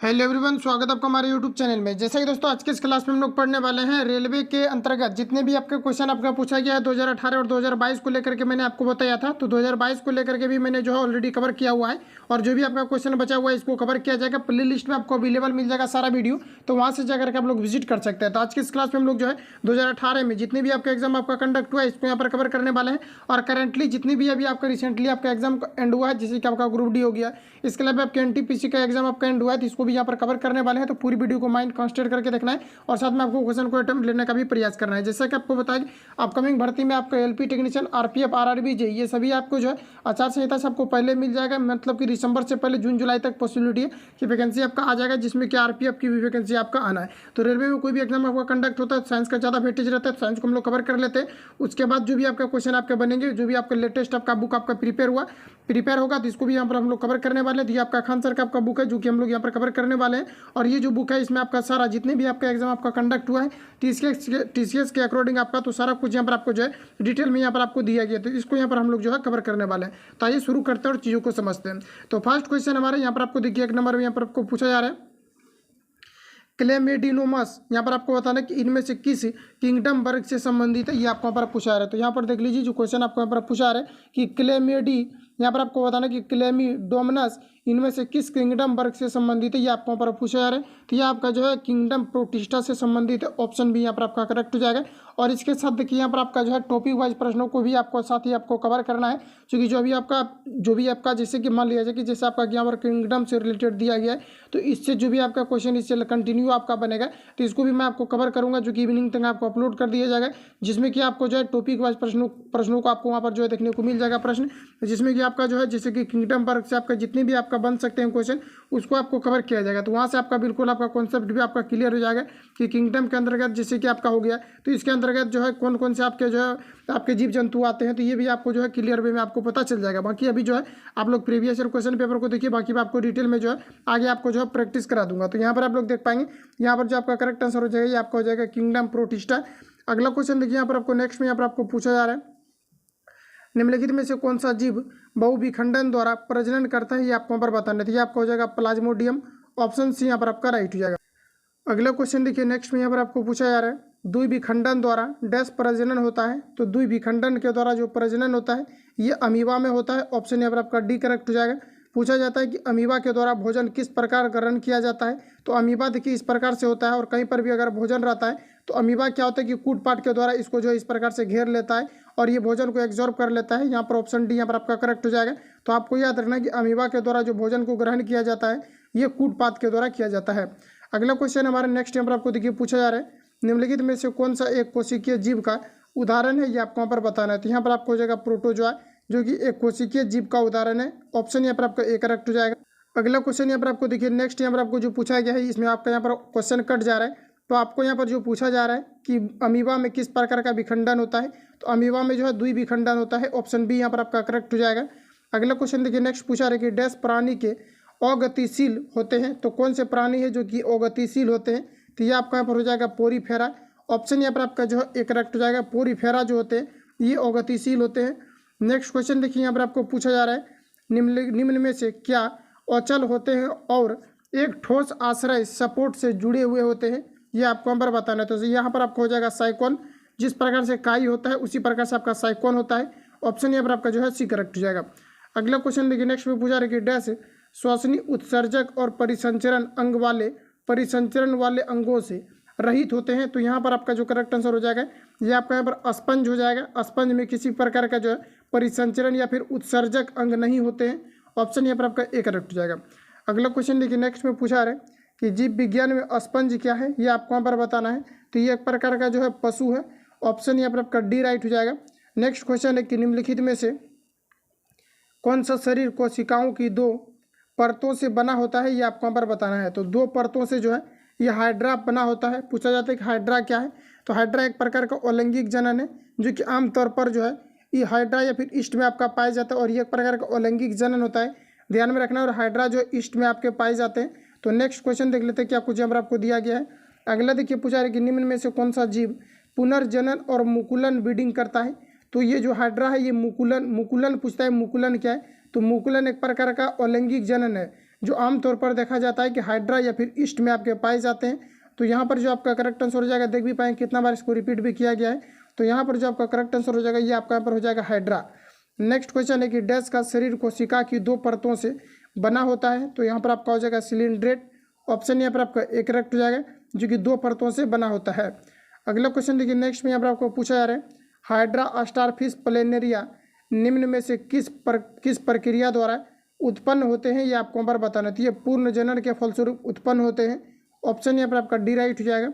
Hello everyone, स्वागत है आपका हमारे यूट्यूब चैनल में। जैसा कि दोस्तों आज के इस क्लास में हम लोग पढ़ने वाले हैं रेलवे के अंतर्गत जितने भी आपके क्वेश्चन आपका पूछा गया है 2018 और 2022 को लेकर के मैंने आपको बताया था। तो 2022 को लेकर के भी मैंने जो है ऑलरेडी कवर किया हुआ है और जो भी आपका क्वेश्चन बचा हुआ है इसको कवर किया जाएगा। प्ले लिस्ट में आपको अवेलेबल मिल जाएगा सारा वीडियो, तो वहाँ से जाकर के आप लोग विजिट कर सकते हैं। तो आज के इस क्लास में हम लोग जो है 2018 में जितने भी आपका एग्जाम आपका कंडक्ट हुआ है इसको यहाँ पर कवर करने वाले हैं। और करेंटली जितनी भी अभी आपका रिसेंटली आपका एग्जाम एंड हुआ है, जैसे कि आपका ग्रुप डी हो गया, इसके अलावा आपके एनटीपीसी का एग्जाम आपका एंड हुआ है, तो इसको भी यहाँ पर कवर करने वाले हैं। तो पूरी वीडियो को माइंड कॉन्सेंट्रेट करके देखना है और साथ में आपको क्वेश्चन को अटेम्प्ट लेने का भी प्रयास करना है। जैसा कि आपको बताया अपकमिंग भर्ती में आपका एलपी टेक्नीशियन, आरपीएफ, आरआरबी, जे ये सभी आपको जो है आचार संहिता से आपको पहले मिल जाएगा। मतलब कि दिसंबर से पहले जून जुलाई तक पॉसिबिलिटी है कि वैकेंसी आपका आ जाएगा, जिसमें कि आरपीएफ की भी वैकेंसी आपका आना है। तो रेलवे में कोई भी एग्जाम आपका कंडक्ट होता है साइंस का ज़्यादा वेटेज रहता है, साइंस को हम लोग कवर कर लेते हैं। उसके बाद जो भी आपका क्वेश्चन आपके बनेंगे, जो भी आपका लेटेस्ट आपका बुक आपका प्रिपेयर होगा, तो इसको भी यहाँ पर हम लोग कवर करने वाले हैं। तो ये आपका खान सर का आपका बुक है जो कि हम लोग यहाँ पर कवर करने वाले हैं। और ये जो बुक है इसमें आपका सारा जितने भी आपका एग्जाम आपका कंडक्ट हुआ है टीसीएस के अकॉर्डिंग आपका, तो सारा कुछ यहाँ पर आपको जो है डिटेल में यहाँ पर आपको दिया गया। तो इसको यहाँ पर हम लोग जो है कवर करने वाले हैं। तो आइए शुरू करते हैं और चीज़ों को समझते हैं। तो फर्स्ट क्वेश्चन हमारे यहाँ पर आपको देखिए 1 नंबर में यहाँ पर आपको पूछा जा रहा है क्लेमेडिनोमस। यहाँ पर आपको बताना कि इनमें से किस किंगडम वर्ग से संबंधित है, ये आपको यहाँ पर पूछा जा रहा है। तो यहाँ पर देख लीजिए जो क्वेश्चन आपको यहाँ पर पूछा जा रहा है कि क्लेमेडी, यहाँ पर आपको बताना कि क्लेमीडोमनस इनमें से किस किंगडम वर्ग से संबंधित है, ये आपको यहाँ पर पूछा जा रहा है। तो ये आपका जो है किंगडम प्रोटिस्टा से संबंधित है, ऑप्शन भी यहाँ पर आपका करेक्ट हो जाएगा। और इसके साथ देखिए यहाँ पर आपका जो है टॉपिक वाइज प्रश्नों को भी आपको साथ ही आपको कवर करना है, क्योंकि जो भी आपका जैसे कि मान लिया जाए कि जैसे आपका यहाँ पर किंगडम से रिलेटेड दिया गया है, तो इससे जो भी आपका क्वेश्चन इससे कंटिन्यू आपका बनेगा, तो इसको भी मैं आपको कवर करूँगा, जो कि इवनिंग तक आपको अपलोड कर दिया जाएगा, जिसमें कि आपको जो है टॉपिक वाइज प्रश्नों को आपको वहाँ पर जो है देखने को मिल जाएगा प्रश्न, जिसमें कि आपका जो है जैसे कि किंगडम वर्ग से आपका जितने भी आपका बन सकते हैं क्वेश्चन उसको आपको कवर किया जाएगा। तो वहाँ से आपका बिल्कुल आपका कॉन्सेप्ट भी आपका क्लियर हो जाएगा कि किंगडम के अंतर्गत जैसे कि आपका हो गया, तो इसके अंतर्गत जो है कौन कौन से आपके जो है आपके जीव जंतु आते हैं, तो ये भी आपको जो है क्लियर वे में आपको पता चल जाएगा। बाकी अभी जो है आप लोग प्रीवियस ईयर क्वेश्चन पेपर को देखिए, बाकी आपको डिटेल में जो है आगे आपको जो है प्रैक्टिस करा दूंगा। तो यहाँ पर आप लोग देख पाएंगे, यहाँ पर जो आपका करेक्ट आंसर हो जाएगा ये आपका हो जाएगा किंगडम प्रोटिस्टा। अगला क्वेश्चन देखिए यहाँ पर आपको नेक्स्ट में यहाँ पर आपको पूछा जा रहा है निम्नलिखित में से कौन सा जीव बहुविखंडन द्वारा प्रजनन करता है, ये आपको यहाँ पर बताना है। ये आपका हो जाएगा प्लाज्मोडियम, ऑप्शन सी यहाँ पर आपका राइट हो जाएगा। अगला क्वेश्चन देखिए नेक्स्ट में यहाँ पर आपको पूछा जा रहा है द्विविखंडन द्वारा डैश प्रजनन होता है। तो द्विविखंडन के द्वारा जो प्रजनन होता है ये अमीबा में होता है, ऑप्शन यहाँ पर आपका डी करेक्ट हो जाएगा। पूछा जाता है कि अमीबा के द्वारा भोजन किस प्रकार ग्रहण किया जाता है, तो अमीबा देखिए इस प्रकार से होता है, और कहीं पर भी अगर भोजन रहता है तो अमीबा क्या होता है कि कूट पाट के द्वारा इसको जो है इस प्रकार से घेर लेता है और ये भोजन को एब्जॉर्ब कर लेता है। यहाँ पर ऑप्शन डी यहाँ पर आपका करेक्ट हो जाएगा। तो आपको याद रखना है कि अमीबा के द्वारा जो भोजन को ग्रहण किया जाता है ये कूट पात के द्वारा किया जाता है। अगला क्वेश्चन हमारा नेक्स्ट यहाँ पर आपको देखिए पूछा जा रहा है निम्नलिखित में से कौन सा एक कोशिकीय जीव का उदाहरण है, ये आपको यहाँ पर बताना है। तो यहाँ पर आपको हो जाएगा प्रोटोजोआ, जो कि एक कोशिकीय जीव का उदाहरण है, ऑप्शन यहाँ पर आपका ए करेक्ट हो जाएगा। अगला क्वेश्चन यहाँ पर आपको देखिए नेक्स्ट यहाँ पर आपको जो पूछा गया है इसमें आपका यहाँ पर क्वेश्चन कट जा रहा है। तो आपको यहाँ पर जो पूछा जा रहा है कि अमीबा में किस प्रकार का विखंडन होता है, तो अमीबा में जो है द्विविखंडन होता है, ऑप्शन बी यहाँ पर आपका करेक्ट हो जाएगा। अगला क्वेश्चन देखिए नेक्स्ट पूछा रहा है कि डैश प्राणी के अगतिशील होते हैं, तो कौन से प्राणी है जो कि अगतिशील होते हैं, तो ये आपका यहाँ पर हो जाएगा पोरीफेरा, ऑप्शन यहाँ पर आपका जो है एक करेक्ट हो जाएगा। पोरीफेरा जो होते हैं ये अगतिशील होते हैं। नेक्स्ट क्वेश्चन देखिए यहाँ पर आपको पूछा जा रहा है निम्न में से क्या अचल होते हैं और एक ठोस आश्रय सपोर्ट से जुड़े हुए होते हैं, ये आपको यहाँ पर बताना है। तो यहाँ पर आपको हो जाएगा साइकोन, जिस प्रकार से काई होता है उसी प्रकार से आपका साइकोन होता है, ऑप्शन यहाँ पर आपका जो है सी करेक्ट हो जाएगा। अगला क्वेश्चन देखिए नेक्स्ट में पूछा रहा है कि डैश श्वसनी उत्सर्जक और परिसंचरण वाले अंगों से रहित होते हैं, तो यहाँ पर आपका जो करेक्ट आंसर हो जाएगा ये आपका यहाँ पर स्पंज हो जाएगा। स्पंज में किसी प्रकार का जो है परिसंचरण या फिर उत्सर्जक अंग नहीं होते हैं, ऑप्शन यहाँ पर आपका ए करेक्ट हो जाएगा। अगला क्वेश्चन देखिए नेक्स्ट में पूछा रहा है कि जीव विज्ञान में स्पंज क्या है, ये आपको यहाँ पर बताना है। तो ये एक प्रकार का जो है पशु है, ऑप्शन यहाँ पर आपका डी राइट हो जाएगा। नेक्स्ट क्वेश्चन है कि निम्नलिखित में से कौन सा शरीर कोशिकाओं की 2 परतों से बना होता है, ये आपको यहाँ पर बताना है। तो 2 परतों से जो है ये हाइड्रा बना होता है। पूछा जाता है कि हाइड्रा क्या है, तो हाइड्रा एक प्रकार का अलैंगिक जनन है, जो कि आमतौर पर जो है ये हाइड्रा या फिर ईस्ट में आपका पाया जाता है, और ये एक प्रकार का अलैंगिक जनन होता है, ध्यान में रखना। और हाइड्रा जो ईस्ट में आपके पाए जाते हैं। तो नेक्स्ट क्वेश्चन देख लेते हैं क्या कुछ यहाँ पर आपको दिया गया है। अगला देखिए पूछा है कि निम्न में से कौन सा जीव पुनर्जनन और मुकुलन ब्रीडिंग करता है, तो ये जो हाइड्रा है ये मुकुलन पूछता है। मुकुलन क्या है, तो मुकुलन एक प्रकार का अलैंगिक जनन है, जो आमतौर पर देखा जाता है कि हाइड्रा या फिर ईस्ट में आपके पाए जाते हैं। तो यहाँ पर जो आपका करेक्ट आंसर हो जाएगा, देख भी पाएंगे कितना बार इसको रिपीट भी किया गया है। तो यहाँ पर जो आपका करेक्ट आंसर हो जाएगा ये आपका यहाँ पर हो जाएगा हाइड्रा। नेक्स्ट क्वेश्चन है कि डैश का शरीर कोशिका की 2 परतों से बना होता है। तो यहाँ पर आपका हो जाएगा सिलिंड्रेट। ऑप्शन यहाँ पर आपका एक करेक्ट हो जाएगा, जो कि 2 परतों से बना होता है। अगला क्वेश्चन देखिए, नेक्स्ट में यहाँ पर आपको पूछा जा रहा है, हाइड्रा स्टारफिश प्लेनेरिया निम्न में से किस प्रक्रिया द्वारा उत्पन्न होते हैं, ये आपको पर बताना। तो ये पूर्ण जनन के फलस्वरूप उत्पन्न होते हैं। ऑप्शन यहाँ पर आपका डी राइट हो जाएगा।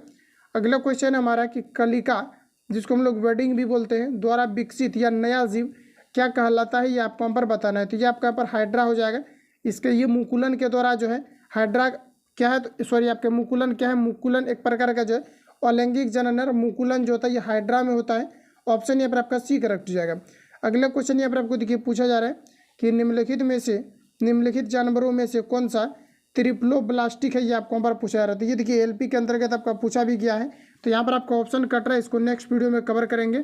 अगला क्वेश्चन है हमारा कि कलिका, जिसको हम लोग वेडिंग भी बोलते हैं, द्वारा विकसित या नया जीव क्या कहलाता है, ये आपको यहाँ पर बताना है। तो ये आपका यहाँ पर हाइड्रा हो जाएगा। इसके ये मुकुलन के द्वारा जो है हाइड्रा क्या है, तो सॉरी आपके मुकुलन क्या है, मुकुलन एक प्रकार का जो है अलैंगिक जनन है। मुकुलन जो होता है ये हाइड्रा में होता है। ऑप्शन यहाँ पर आपका सी करेक्ट हो जाएगा। अगला क्वेश्चन यहाँ पर आपको देखिए पूछा जा रहा है कि निम्नलिखित जानवरों में से कौन सा ट्रिप्लोब्लास्टिक है, ये आपको यहाँ पर पूछा जा रहा है। तो ये देखिए एलपी के अंतर्गत आपका पूछा भी गया है। तो यहाँ पर आपका ऑप्शन कट रहा है, इसको नेक्स्ट वीडियो में कवर करेंगे।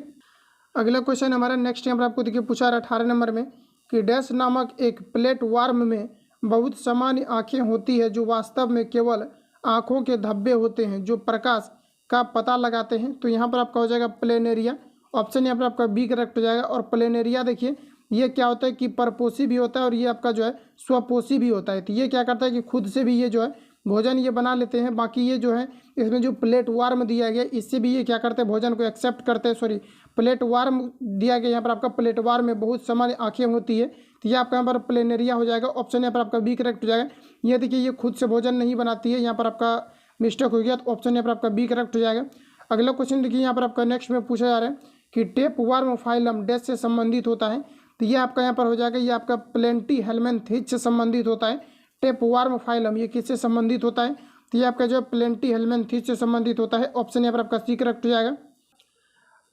अगला क्वेश्चन हमारा नेक्स्ट यहाँ पर आपको देखिए पूछा रहा है 18 नंबर में कि डैश नामक एक प्लेट वार्म में बहुत सामान्य आँखें होती है, जो वास्तव में केवल आँखों के धब्बे होते हैं जो प्रकाश का पता लगाते हैं। तो यहाँ पर आपका हो जाएगा प्लेनेरिया। ऑप्शन यहाँ पर आपका बी करेक्ट हो जाएगा। और प्लेनेरिया देखिए ये क्या होता है कि परपोषी भी होता है और ये आपका जो है स्वपोषी भी होता है। तो ये क्या करता है कि खुद से भी ये जो है भोजन ये बना लेते हैं। बाकी ये जो है इसमें जो प्लेट वार्म दिया गया इससे भी ये क्या करते हैं, भोजन को एक्सेप्ट करते हैं। सॉरी प्लेट वार्म दिया गया यहाँ पर आपका प्लेट वार्म में बहुत सामान्य आँखें होती है। तो ये आपका यहाँ पर प्लेनेरिया हो जाएगा। ऑप्शन यहाँ पर आपका बी करेक्ट हो जाएगा। ये देखिए ये खुद से भोजन नहीं बनाती है, यहाँ पर आपका मिस्टेक हो गया। तो ऑप्शन यहाँ पर आपका बी करेक्ट हो जाएगा। अगला क्वेश्चन देखिए यहाँ पर आपका नेक्स्ट में पूछा जा रहा है कि टेप वार्म फाइलम डैश से संबंधित होता है। तो ये आपका यहाँ पर हो जाएगा, ये आपका प्लेंटीहेल्मिन्थेज से संबंधित होता है। टेप वार्म फाइलम ये किससे संबंधित होता है, तो ये आपका जो प्लेंटीहेल्मिन्थेज से संबंधित होता है। ऑप्शन यहाँ पर आपका सी करेक्ट हो जाएगा।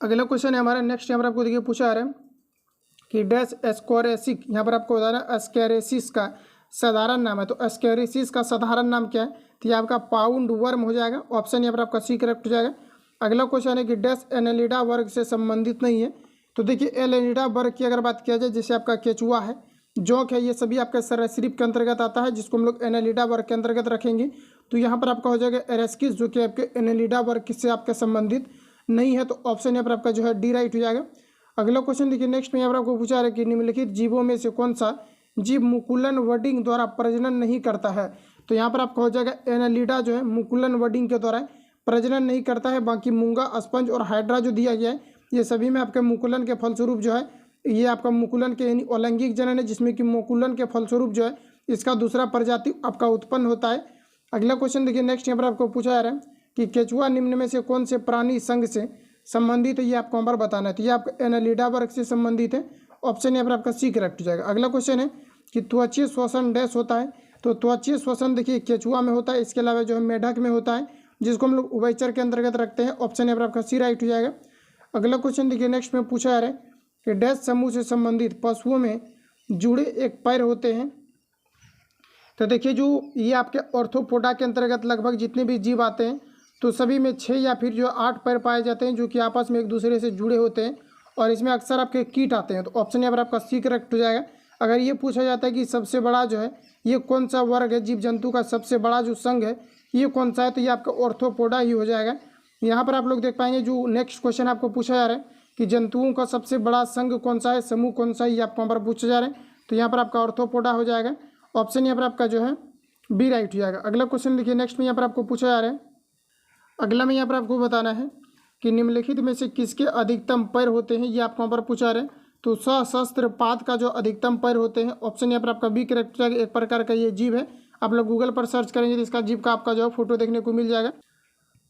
अगला क्वेश्चन है हमारा नेक्स्ट यहाँ पर आपको देखिए पूछा जा रहा है कि डैश एस्कोरेसिक, यहाँ पर आपको बता रहा है एस्केरेसिस का साधारण नाम है। तो एस्केरेसिस का साधारण नाम क्या है, तो ये आपका पाउंड वर्म हो जाएगा। ऑप्शन यहाँ पर आपका सी करेक्ट हो जाएगा। अगला क्वेश्चन है कि डैश एनेलिडा वर्ग से संबंधित नहीं है। तो देखिए एनेलिडा वर्ग की अगर बात किया जाए, जैसे आपका केचुआ है, जोंक है, ये सभी आपका सरीसृप के अंतर्गत आता है, जिसको हम लोग एनेलिडा वर्ग के अंतर्गत रखेंगे। तो यहाँ पर आपका हो जाएगा एरेस्किस, जो कि आपके एनेलिडा वर्ग से आपका संबंधित नहीं है। तो ऑप्शन यहाँ पर आपका जो है डी राइट हो जाएगा। अगला क्वेश्चन देखिए नेक्स्ट में यहाँ पर आपको पूछा है कि निम्नलिखित जीवों में से कौन सा जीव मुकुलन वर्डिंग द्वारा प्रजनन नहीं करता है। तो यहाँ पर आपका हो जाएगा एनेलिडा जो है मुकुलन वर्डिंग के द्वारा प्रजनन नहीं करता है। बाकी मूंगा, स्पंज और हाइड्रा जो दिया गया है ये सभी में आपके मुकुलन के फलस्वरूप जो है ये आपका मुकुलन के यानी अलैंगिक जनन है, जिसमें कि मुकुलन के फलस्वरूप जो है इसका दूसरा प्रजाति आपका उत्पन्न होता है। अगला क्वेश्चन देखिए नेक्स्ट यहाँ पर आपको पूछा जा रहा है कि केचुआ निम्न में से कौन से प्राणी संघ से संबंधित है, ये आपको यहाँ पर बताना है। तो ये आपका एनेलिडा वर्ग से संबंधित है। ऑप्शन यहाँ पर आपका सी करेक्ट हो जाएगा। अगला क्वेश्चन है कि त्वचीय श्वसन डैश होता है। तो त्वचीय श्वसन देखिए केचुआ में होता है, इसके अलावा जो है मेढक में होता है, जिसको हम लोग उभयचर के अंतर्गत रखते हैं। ऑप्शन यहाँ पर आपका सी राइट हो जाएगा। अगला क्वेश्चन देखिए नेक्स्ट में पूछा जा रहा है कि डैश समूह से संबंधित पशुओं में जुड़े एक पैर होते हैं। तो देखिए जो ये आपके ऑर्थोपोडा के अंतर्गत लगभग जितने भी जीव आते हैं तो सभी में 6 या फिर जो 8 पैर पाए जाते हैं, जो कि आपस में एक दूसरे से जुड़े होते हैं, और इसमें अक्सर आपके कीट आते हैं। तो ऑप्शन यहाँ पर आपका सी करेक्ट हो जाएगा। अगर ये पूछा जाता है कि सबसे बड़ा जो है ये कौन सा वर्ग है, जीव जंतु का सबसे बड़ा जो संघ है ये कौन सा है, तो ये आपका ऑर्थोपोडा ही हो जाएगा। यहाँ पर आप लोग देख पाएंगे जो नेक्स्ट क्वेश्चन आपको पूछा जा रहा है कि जंतुओं का सबसे बड़ा संघ कौन सा है, समूह कौन सा है, ये आपको यहाँ पर पूछा जा रहा है। तो यहाँ पर आपका ऑर्थोपोडा हो जाएगा। ऑप्शन यहाँ पर आपका जो है बी राइट हो जाएगा। अगला क्वेश्चन देखिए नेक्स्ट में यहाँ पर आपको पूछा जा रहा है, अगला में यहाँ पर आपको बताना है कि निम्नलिखित में से किसके अधिकतम पैर होते हैं, ये आपको यहाँ पर पूछा रहे हैं। तो सशस्त्र पाद का जो अधिकतम पैर होते हैं, ऑप्शन यहाँ पर आपका बी करेक्ट हो जाएगा। एक प्रकार का ये जीव है, आप लोग गूगल पर सर्च करेंगे तो इसका जीव का आपका जो है फोटो देखने को मिल जाएगा।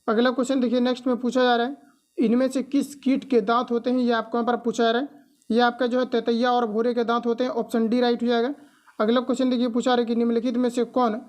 अगला क्वेश्चन देखिए नेक्स्ट में पूछा जा रहा है, इनमें से किस कीट के दांत होते हैं, ये आपको यहाँ पर पूछा जा रहा है। ये आपका जो है तेतैया और भूरे के दांत होते हैं। ऑप्शन डी राइट हो जाएगा। अगला क्वेश्चन देखिए पूछा रहा है कि निम्नलिखित में से कौन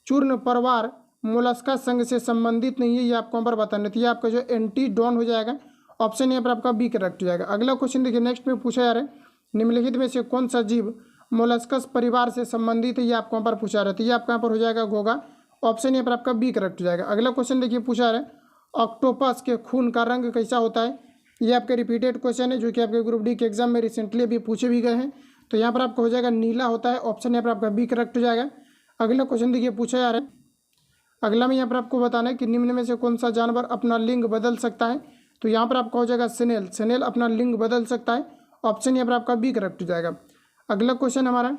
चूर्ण परवार मोलस्का संघ से संबंधित नहीं है, ये आपको यहाँ पर बताना है। तो ये आपका जो एंटीडोन हो जाएगा। ऑप्शन यहाँ पर आपका बी करेक्ट हो जाएगा। अगला क्वेश्चन देखिए नेक्स्ट में पूछा जा रहा है, निम्नलिखित में से कौन सा जीव मोलस्कस परिवार से संबंधित है, ये आपको यहाँ पर पूछा रहा है। तो ये आपका यहाँ पर हो जाएगा घोघा। ऑप्शन यहाँ पर आपका बी करेक्ट हो जाएगा। अगला क्वेश्चन देखिए पूछा रहा है, ऑक्टोपस के खून का रंग कैसा होता है, ये आपके रिपीटेड क्वेश्चन है, जो कि आपके ग्रुप डी के एग्जाम में रिसेंटली अभी पूछे भी गए हैं। तो यहाँ पर आपको हो जाएगा नीला होता है। ऑप्शन यहाँ पर आपका बी करेक्ट हो जाएगा। अगला क्वेश्चन देखिए पूछा जा रहा है, अगला में यहाँ पर आपको बताना है कि निम्न में से कौन सा जानवर अपना लिंग बदल सकता है। तो यहाँ पर आपका हो जाएगा स्नेल, स्नेल अपना लिंग बदल सकता है। ऑप्शन यहाँ पर आपका बी करेक्ट हो जाएगा। अगला क्वेश्चन हमारा,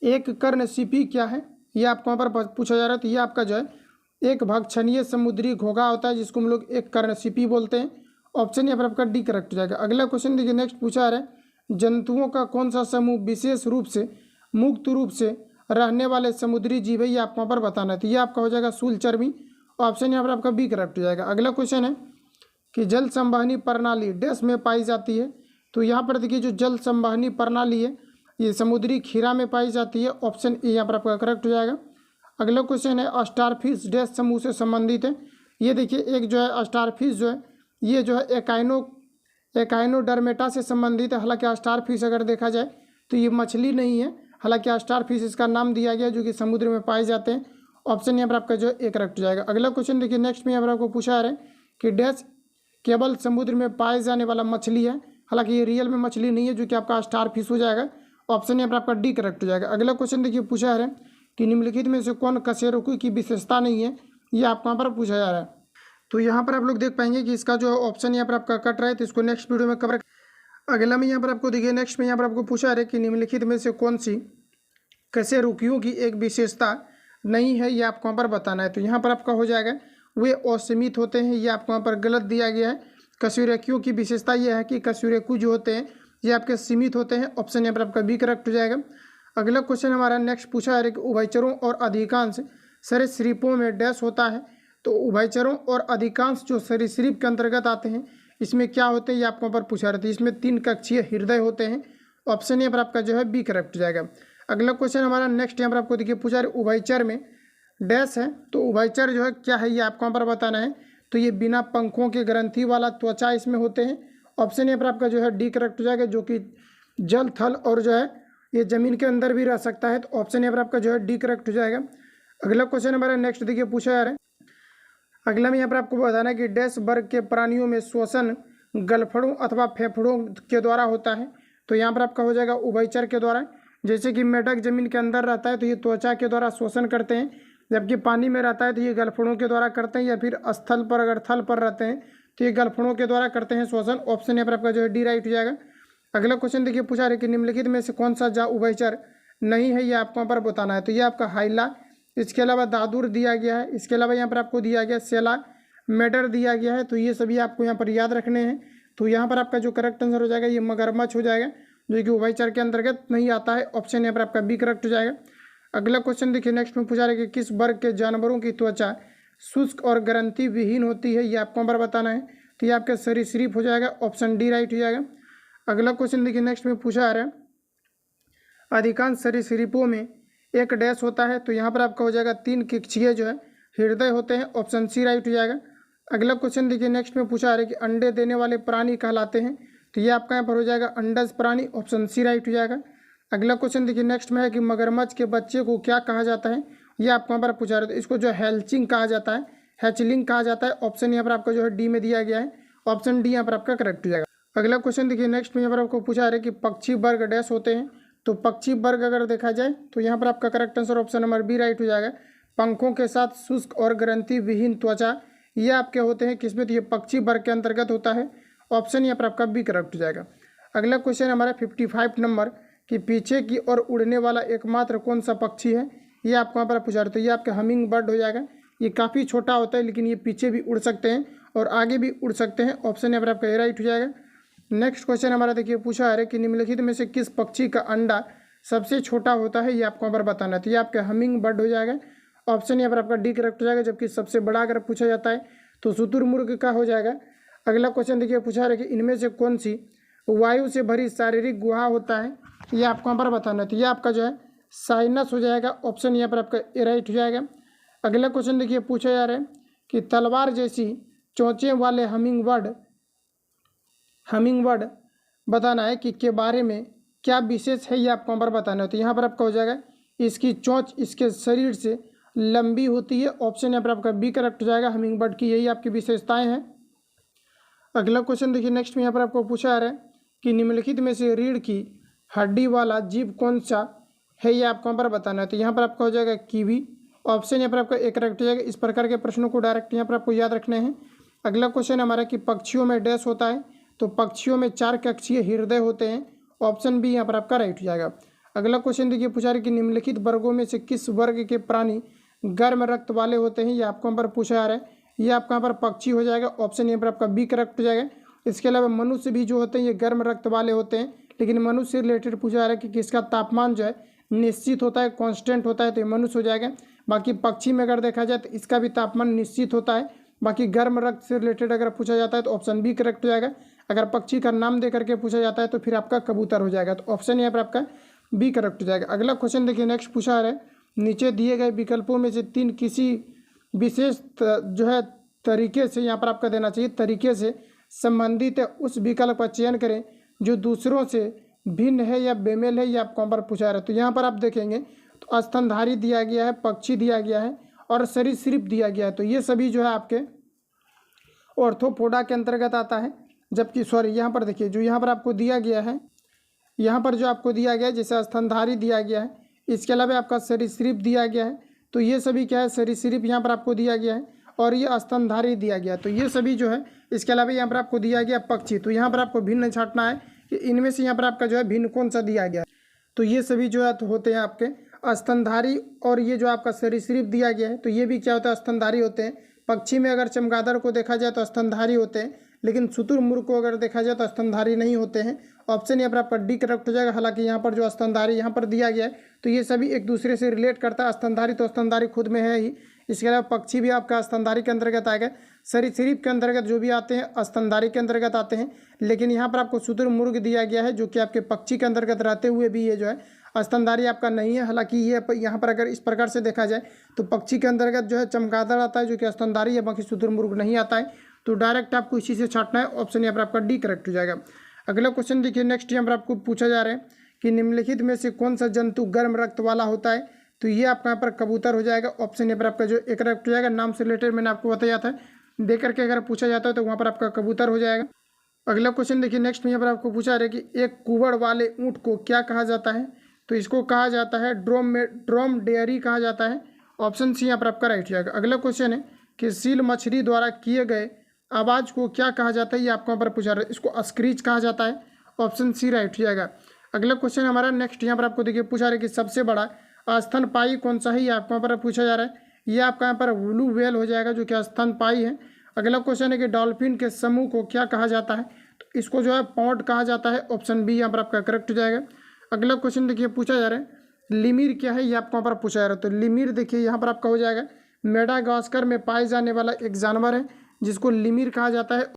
एक कर्ण सीपी क्या है, ये आपको यहाँ पर पूछा जा रहा है। तो ये आपका जो है एक भक्षणीय समुद्री घोंघा होता है जिसको हम लोग एक कर्ण सीपी बोलते हैं। ऑप्शन यहाँ पर आपका डी करेक्ट हो जाएगा। अगला क्वेश्चन देखिए नेक्स्ट पूछा जा रहा है, जंतुओं का कौन सा समूह विशेष रूप से मुक्त रूप से रहने वाले समुद्री जीव है, ये आपको यहाँ पर बताना है। तो ये आपका हो जाएगा शूलचर्मी। ऑप्शन यहाँ पर आपका बी करेक्ट हो जाएगा। अगला क्वेश्चन है कि जल संवहनी प्रणाली डैश में पाई जाती है। तो यहाँ पर देखिए जो जल संवहनी प्रणाली है ये समुद्री खीरा में पाई जाती है। ऑप्शन ए यहाँ पर आपका करेक्ट हो जाएगा। अगला क्वेश्चन है स्टारफिश डैश समूह से संबंधित है। ये देखिए एक जो है स्टारफिश जो है ये जो है एकाइनोडर्मेटा से संबंधित है। हालांकि स्टारफिश अगर देखा जाए तो ये मछली नहीं है, हालांकि स्टारफिश इसका नाम दिया गया जो कि समुद्र में पाए जाते हैं। ऑप्शन यहाँ पर आपका जो है ए करेक्ट हो जाएगा। अगला क्वेश्चन देखिए नेक्स्ट में यहाँ पर आपको पूछा जा रहा है कि डैश केवल समुद्र में पाए जाने वाला मछली है। हालांकि ये रियल में मछली नहीं है जो कि आपका स्टारफिश हो जाएगा। ऑप्शन यहाँ पर आपका डी करेक्ट हो जाएगा। अगला क्वेश्चन देखिए पूछा जा रहा है कि निम्नलिखित में से कौन कशेरुकी की विशेषता नहीं है, ये आपको यहाँ पर पूछा जा रहा है। तो यहाँ पर आप लोग देख पाएंगे कि इसका जो ऑप्शन यहाँ पर आपका कट रहा है, तो इसको नेक्स्ट वीडियो में कवर। अगला में यहाँ पर आपको देखिए नेक्स्ट में यहाँ पर आपको पूछा जा रहा है कि निम्नलिखित में से कौन सी कशेरुकियों की एक विशेषता नहीं है, ये आपको यहाँ पर बताना है। तो यहाँ पर आपका हो जाएगा वे असीमित होते हैं, ये आपको यहाँ पर गलत दिया गया है। कशेरुकियों की विशेषता यह है कि कशेरुकु जो होते हैं ये आपके सीमित होते हैं। ऑप्शन यहाँ पर आपका बी करेक्ट हो जाएगा। अगला क्वेश्चन हमारा नेक्स्ट पूछा जा रहा है कि उभयचरों और अधिकांश सरीसृपों में डैश होता है। तो उभयचरों और अधिकांश जो सरीसृप के अंतर्गत आते हैं इसमें क्या होते हैं, ये आपको पर पूछा रहता है। इसमें 3 कक्षीय हृदय होते हैं। ऑप्शन यहाँ पर आपका जो है बी करेक्ट हो जाएगा। अगला क्वेश्चन हमारा नेक्स्ट यहाँ पर आपको देखिए पूछा रहे उभयचर में डैश है। तो उभयचर जो है क्या है, ये आपको यहाँ पर बताना है। तो ये बिना पंखों के ग्रंथि वाला त्वचा इसमें होते हैं। ऑप्शन यहाँ पर आपका जो है डी करेक्ट हो जाएगा, जो कि जल थल और जो है ये जमीन के अंदर भी रह सकता है। तो ऑप्शन यहाँ पर आपका जो है डी करेक्ट हो जाएगा। अगला क्वेश्चन हमारा नेक्स्ट देखिए पूछा जा रहा है, अगला में यहाँ पर आपको बताना है कि डैश वर्ग के प्राणियों में श्वसन गलफड़ों अथवा फेफड़ों के द्वारा होता है। तो यहाँ पर आपका हो जाएगा उभयचर के द्वारा। जैसे कि मेढक जमीन के अंदर रहता है तो ये त्वचा के द्वारा श्वसन करते हैं, जबकि पानी में रहता है तो ये गलफड़ों के द्वारा करते हैं, या फिर स्थल पर अगर थल पर रहते हैं तो ये गलफड़ों के द्वारा करते हैं श्वसन। ऑप्शन यहाँ पर आपका जो है डी राइट हो जाएगा। अगला क्वेश्चन देखिए पूछा रहे कि निम्नलिखित में से कौन सा जा उभयचर नहीं है, ये आपको यहाँ पर बताना है। तो ये आपका हाइला, इसके अलावा दादुर दिया गया है, इसके अलावा यहाँ पर आपको दिया गया सेला मेडर दिया गया है। तो ये सभी आपको यहाँ पर याद रखने हैं। तो यहाँ पर आपका जो करेक्ट आंसर हो जाएगा ये मगरमच्छ हो जाएगा, जो कि उभयचर के अंतर्गत नहीं आता है। ऑप्शन यहाँ पर आपका बी करेक्ट हो जाएगा। अगला क्वेश्चन देखिए नेक्स्ट में पूछा रहा है कि किस वर्ग के जानवरों की त्वचा शुष्क और ग्रंथि विहीन होती है, ये आपको यहाँ पर बताना है। तो ये आपका सरीसृप हो जाएगा। ऑप्शन डी राइट हो जाएगा। अगला क्वेश्चन देखिए नेक्स्ट में पूछा आ रहा है, अधिकांश सरीसृपों में एक डैश होता है। तो यहाँ पर आपका हो जाएगा 3 कक्षीय जो है हृदय होते हैं। ऑप्शन सी राइट हो जाएगा। अगला क्वेश्चन देखिए नेक्स्ट में पूछा आ रहा है कि अंडे देने वाले प्राणी कहलाते हैं। तो ये आपका यहाँ पर हो जाएगा अंडज प्राणी। ऑप्शन सी राइट हो जाएगा। अगला क्वेश्चन देखिए नेक्स्ट में है कि मगरमच्छ के बच्चे को क्या कहा जाता है, ये आपको यहाँ पर पूछा रहे थे। इसको जो हैचिंग कहा जाता है, हैचलिंग कहा जाता है। ऑप्शन यहाँ पर आपका जो है डी में दिया गया है। ऑप्शन डी यहाँ पर आपका करेक्ट हो जाएगा। अगला क्वेश्चन देखिए नेक्स्ट में यहाँ पर आपको पूछा रहा है कि पक्षी वर्ग डैश होते हैं। तो पक्षी वर्ग अगर देखा जाए तो यहाँ पर आपका correct answer option number B right हो जाएगा। पंखों के साथ शुष्क और ग्रंथि विहीन त्वचा, ये आपके होते हैं किसमें, तो ये पक्षी वर्ग के अंतर्गत होता है। ऑप्शन यहाँ पर आपका बी करेक्ट हो जाएगा। अगला क्वेश्चन हमारा 55 नंबर कि पीछे की ओर उड़ने वाला एकमात्र कौन सा पक्षी है, ये आपको यहाँ पर पूछा रहे। तो ये आपका हमिंग बर्ड हो जाएगा। ये काफ़ी छोटा होता है लेकिन ये पीछे भी उड़ सकते हैं और आगे भी उड़ सकते हैं। ऑप्शन यहाँ पर आपका ए राइट हो जाएगा। नेक्स्ट क्वेश्चन हमारा देखिए पूछा है कि निम्नलिखित में से किस पक्षी का अंडा सबसे छोटा होता है, ये आपको यहाँ पर बताना है। तो ये आपका हमिंग बर्ड हो जाएगा। ऑप्शन यहाँ पर आपका डी करेक्ट हो जाएगा। जबकि सबसे बड़ा अगर पूछा जाता है तो शुतुरमुर्ग का हो जाएगा। अगला क्वेश्चन देखिए पूछा है कि इनमें से कौन सी वायु से भरी शारीरिक गुहा होता है, ये आपको यहाँ पर बताना है। तो ये आपका जो है साइनस हो जाएगा। ऑप्शन यहाँ पर आपका ए राइट हो जाएगा। अगला क्वेश्चन देखिए पूछा जा रहा है कि तलवार जैसी चोंचे वाले हमिंग बर्ड बताना है कि के बारे में क्या विशेष है, ये आपको यहाँ पर बताना है। तो यहाँ पर आपका हो जाएगा इसकी चोंच इसके शरीर से लंबी होती है। ऑप्शन यहाँ पर आपका बी करेक्ट हो जाएगा। हमिंग बर्ड की यही आपकी विशेषताएं हैं। अगला क्वेश्चन देखिए नेक्स्ट में यहाँ पर आपको पूछा जा रहा है कि निम्नलिखित में से रीढ़ की हड्डी वाला जीव कौन सा है ये आपको यहाँ पर बताना है। तो यहाँ पर आपका हो जाएगा कीवी। ऑप्शन यहाँ पर आपका एक करेक्ट हो जाएगा। इस प्रकार के प्रश्नों को डायरेक्ट यहाँ पर आपको याद रखने हैं। अगला क्वेश्चन हमारा कि पक्षियों में डैश होता है। तो पक्षियों में 4 कक्षीय हृदय होते हैं। ऑप्शन बी यहाँ पर आपका राइट हो जाएगा। अगला क्वेश्चन देखिए पूछा है कि निम्नलिखित वर्गों में से किस वर्ग के प्राणी गर्म रक्त वाले होते हैं। ये आपको यहाँ पर पूछा जा रहा है। ये आपका यहाँ पर पक्षी हो जाएगा। ऑप्शन यहाँ पर आपका बी करेक्ट हो जाएगा। इसके अलावा मनुष्य भी जो होते हैं ये गर्म रक्त वाले होते हैं, लेकिन मनुष्य से रिलेटेड पूछा जा रहा है कि किसका तापमान जो है निश्चित होता है, कांस्टेंट होता है, तो ये मनुष्य हो जाएगा। बाकी पक्षी में अगर देखा जाए तो इसका भी तापमान निश्चित होता है। बाकी गर्म रक्त से रिलेटेड अगर पूछा जाता है तो ऑप्शन बी करेक्ट हो जाएगा। अगर पक्षी का नाम दे करके पूछा जाता है तो फिर आपका कबूतर हो जाएगा। तो ऑप्शन यहाँ पर आपका बी करेक्ट हो जाएगा। अगला क्वेश्चन देखिए नेक्स्ट पूछा जा रहा है, नीचे दिए गए विकल्पों में से 3 किसी विशेष जो है तरीके से यहाँ पर आपका देना चाहिए, तरीके से संबंधित है उस विकल्प का चयन करें जो दूसरों से भिन्न है या बेमेल है। ये आपको यहाँ पर पूछा जा रहा है। तो यहाँ पर आप देखेंगे तो स्तनधारी दिया गया है, पक्षी दिया गया है और सरीसृप दिया गया है। तो ये सभी जो है आपके ऑर्थोपोडा के अंतर्गत आता है। जबकि सॉरी यहाँ पर देखिए जो यहाँ पर आपको दिया गया है, यहाँ पर जो आपको दिया गया है जैसे स्तनधारी दिया गया है, इसके अलावा आपका सरीसृप दिया गया है। तो ये सभी क्या है, सरीसृप यहाँ पर आपको दिया गया है और ये स्तनधारी दिया गया। तो ये सभी जो है, इसके अलावा यहाँ पर आपको दिया गया पक्षी। तो यहाँ पर आपको भिन्न छांटना है कि इनमें से यहाँ पर आपका जो है भिन्न कौन सा दिया गया है। तो ये सभी जो है तो होते हैं आपके स्तनधारी और ये जो आपका सरीसृप दिया गया है तो ये भी क्या होता है, स्तनधारी होते हैं। पक्षी में अगर चमगादड़ को देखा जाए तो स्तनधारी होते हैं, लेकिन शुतुरमुर्ग को अगर देखा जाए तो स्तनधारी नहीं होते हैं। ऑप्शन यहाँ पर आपका डी करेक्ट हो जाएगा। हालांकि यहाँ पर जो स्तनधारी यहाँ पर दिया गया है तो ये सभी एक दूसरे से रिलेट करता है। स्तनधारी तो स्तनधारी खुद में है ही, इसके अलावा पक्षी भी आपका स्तनधारी के अंतर्गत आएगा। सरीसृप के अंतर्गत जो भी आते हैं स्तनधारी के अंतर्गत आते हैं, लेकिन यहाँ पर आपको शुतुरमुर्ग दिया गया है जो कि आपके पक्षी के अंतर्गत रहते हुए भी ये जो है स्तनधारी आपका नहीं है। हालांकि ये यहाँ पर अगर इस प्रकार से देखा जाए तो पक्षी के अंतर्गत जो है चमगादड़ आता है जो कि स्तनधारी है, बाकी शुतुरमुर्ग नहीं आता है। तो डायरेक्ट आपको इसी से छांटना है। ऑप्शन यहाँ पर आपका डी करेक्ट हो जाएगा। अगला क्वेश्चन देखिए नेक्स्ट यहाँ पर आपको पूछा जा रहा है कि निम्नलिखित में से कौन सा जंतु गर्म रक्त वाला होता है। तो ये आपका यहाँ पर कबूतर हो जाएगा। ऑप्शन यहाँ पर आपका जो एक करेक्ट हो जाएगा। नाम से रिलेटेड मैंने आपको बताया था, दे करके अगर पूछा जाता है तो वहाँ पर आपका कबूतर हो जाएगा। अगला क्वेश्चन देखिए नेक्स्ट यहाँ पर आपको पूछा जा रहा है कि एक कुबड़ वाले ऊँट को क्या कहा जाता है। तो इसको कहा जाता है ड्रोमेडेरी कहा जाता है। ऑप्शन सी यहाँ पर आपका राइट हो जाएगा। अगला क्वेश्चन है कि सील मछली द्वारा किए गए आवाज़ को क्या कहा जाता है। ये आपको यहाँ पर पूछा रहा है, इसको स्क्रीच कहा जाता है। ऑप्शन सी राइट हो जाएगा। अगला क्वेश्चन हमारा नेक्स्ट यहाँ पर आपको देखिए पूछा रहा है कि सबसे बड़ा स्तनपायी कौन सा है। ये आपको यहाँ पर पूछा जा रहा है। ये आपका यहाँ पर ब्लू व्हेल हो जाएगा जो कि स्तनपायी है। अगला क्वेश्चन है कि डॉल्फिन के समूह को क्या कहा जाता है। तो इसको जो है पॉड कहा जाता है। ऑप्शन बी यहाँ पर आपका करेक्ट हो जाएगा। अगला क्वेश्चन देखिए पूछा जा रहा है लिमिर क्या है। ये आपको यहाँ पर पूछा जा रहा है। तो लिमिर देखिए यहाँ पर आपका हो जाएगा मेडागास्कर में पाए जाने वाला एक जानवर है जिसको लिमिर कहा जाता है।